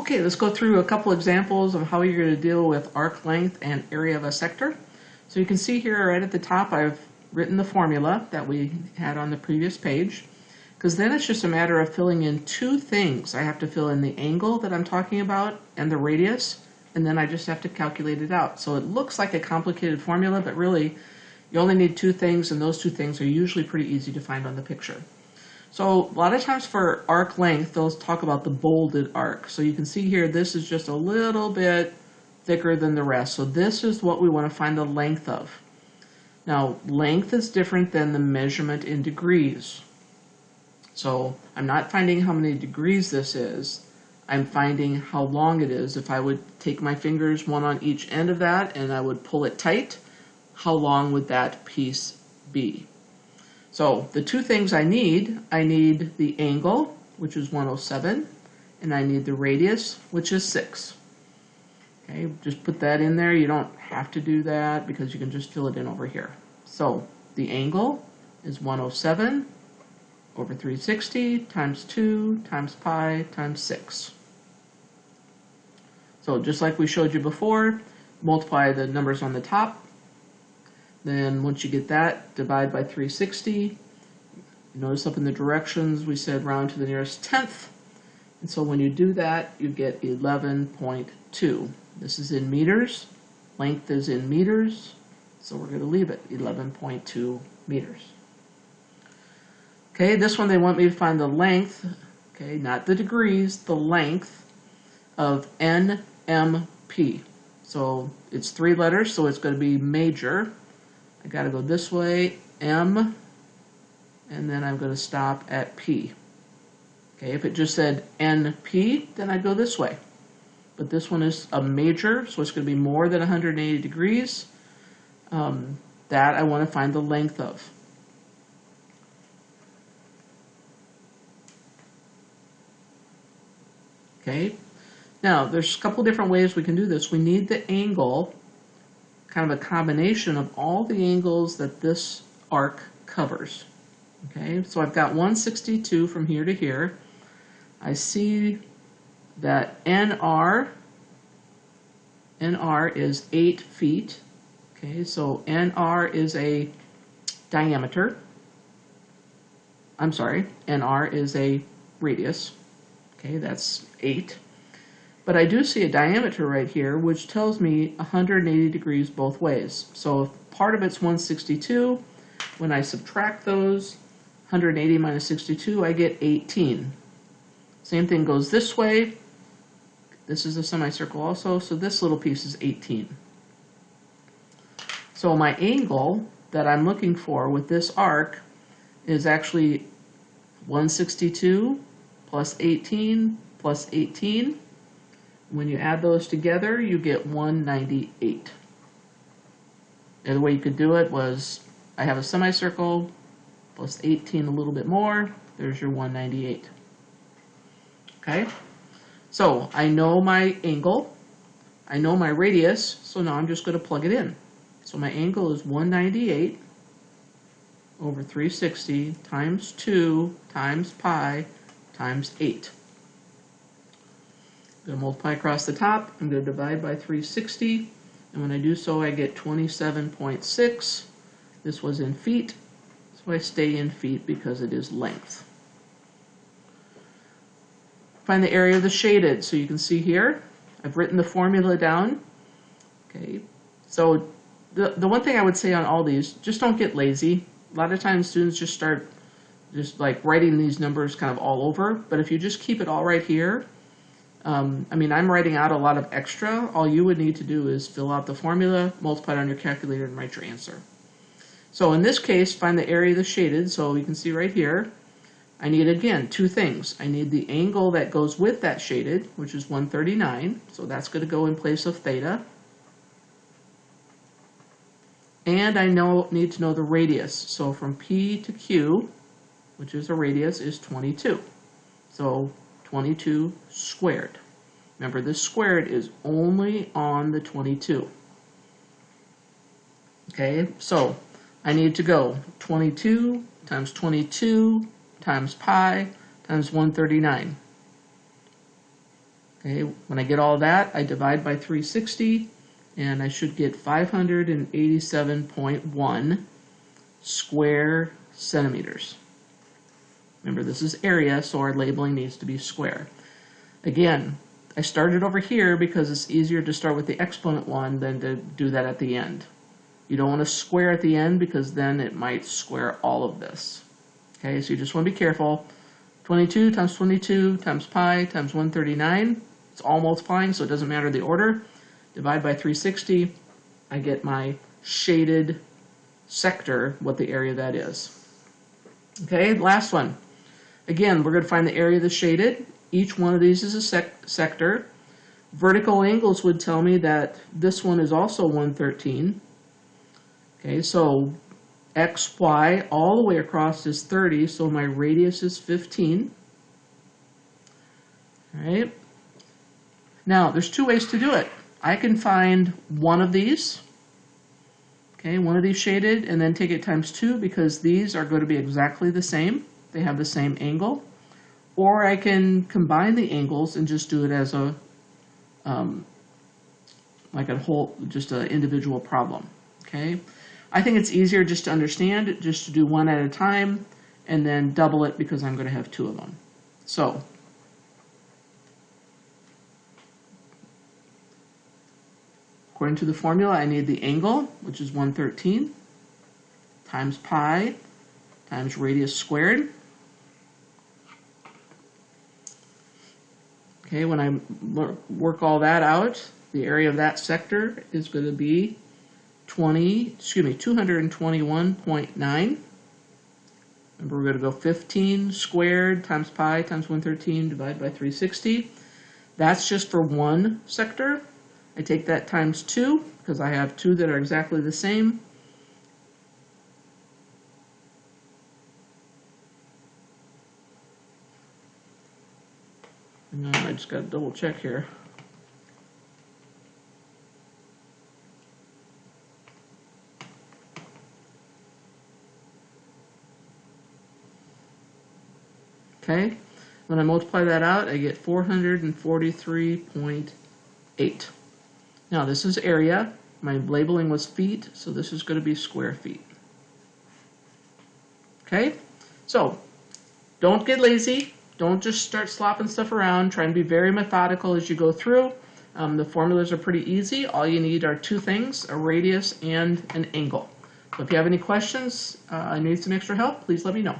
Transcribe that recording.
Okay, let's go through a couple examples of how you're going to deal with arc length and area of a sector. So you can see here right at the top I've written the formula that we had on the previous page, because then it's just a matter of filling in two things. I have to fill in the angle that I'm talking about and the radius, and then I just have to calculate it out. So it looks like a complicated formula, but really you only need two things, and those two things are usually pretty easy to find on the picture. So a lot of times for arc length, they'll talk about the bolded arc. So you can see here, this is just a little bit thicker than the rest. So this is what we want to find the length of. Now, length is different than the measurement in degrees. So I'm not finding how many degrees this is. I'm finding how long it is. If I would take my fingers, one on each end of that, and I would pull it tight, how long would that piece be? So the two things I need the angle, which is 107, and I need the radius, which is 6. Okay, just put that in there. You don't have to do that because you can just fill it in over here. So the angle is 107 over 360 times 2 times pi times 6. So just like we showed you before, multiply the numbers on the top. Then once you get that, divide by 360. Notice up in the directions we said round to the nearest tenth. And so when you do that, you get 11.2. This is in meters. Length is in meters. So we're going to leave it 11.2 meters. Okay, this one they want me to find the length, okay, not the degrees, the length of NMP. So it's 3 letters, so it's going to be major. I got to go this way, M, and then I'm going to stop at P. Okay, if it just said NP, then I'd go this way. But this one is a major, so it's going to be more than 180 degrees. That I want to find the length of. Okay, now there's a couple different ways we can do this. We need the angle, kind of a combination of all the angles that this arc covers. Okay, so I've got 162 from here to here. I see that NR is 8 feet. Okay, so NR is a diameter. I'm sorry, NR is a radius. Okay, that's 8. But I do see a diameter right here, which tells me 180 degrees both ways. So if part of it's 162, when I subtract those, 180 minus 62, I get 18. Same thing goes this way. This is a semicircle also, so this little piece is 18. So my angle that I'm looking for with this arc is actually 162 plus 18 plus 18. When you add those together, you get 198. The other way you could do it was, I have a semicircle plus 18 a little bit more, there's your 198. Okay, so I know my angle, I know my radius, so now I'm just going to plug it in. So my angle is 198 over 360 times 2 times pi times 8. I'm going to multiply across the top, I'm going to divide by 360, and when I do so I get 27.6. This was in feet, so I stay in feet because it is length. Find the area of the shaded. So you can see here, I've written the formula down. Okay, so the one thing I would say on all these, just don't get lazy. A lot of times students just start just like writing these numbers kind of all over, but if you just keep it all right here, I mean, I'm writing out a lot of extra. All you would need to do is fill out the formula, multiply it on your calculator, and write your answer. So in this case, find the area of the shaded. So you can see right here, I need, again, two things. I need the angle that goes with that shaded, which is 139. So that's going to go in place of theta. And I need to know the radius. So from P to Q, which is a radius, is 22. So 22 squared. Remember, this squared is only on the 22. Okay, so I need to go 22 times 22 times pi times 139. Okay, when I get all that, I divide by 360, and I should get 587.1 square centimeters. Remember, this is area, so our labeling needs to be square. Again, I started over here because it's easier to start with the exponent one than to do that at the end. You don't want to square at the end because then it might square all of this. Okay, so you just want to be careful. 22 times 22 times pi times 139. It's all multiplying, so it doesn't matter the order. Divide by 360. I get my shaded sector, what the area that is. Okay, last one. Again, we're going to find the area that's shaded. Each one of these is a sector. Vertical angles would tell me that this one is also 113. Okay, so x, y, all the way across is 30, so my radius is 15. All right. Now, there's two ways to do it. I can find one of these, okay, one of these shaded, and then take it times 2 because these are going to be exactly the same. They have the same angle. Or I can combine the angles and just do it as a, like a whole, just an individual problem, okay? I think it's easier just to understand, just to do one at a time, and then double it because I'm going to have 2 of them. So, according to the formula, I need the angle, which is 113, times pi, times radius squared. Okay, when I work all that out, the area of that sector is going to be 221.9. Remember, we're going to go 15 squared times pi times 113 divided by 360. That's just for one sector. I take that times 2 because I have 2 that are exactly the same. And I just got to double check here. Okay, when I multiply that out, I get 443.8. Now this is area. My labeling was feet, so this is going to be square feet. Okay, so don't get lazy. Don't just start slopping stuff around. Try and be very methodical as you go through. The formulas are pretty easy. All you need are 2 things, a radius and an angle. So if you have any questions, I need some extra help, please let me know.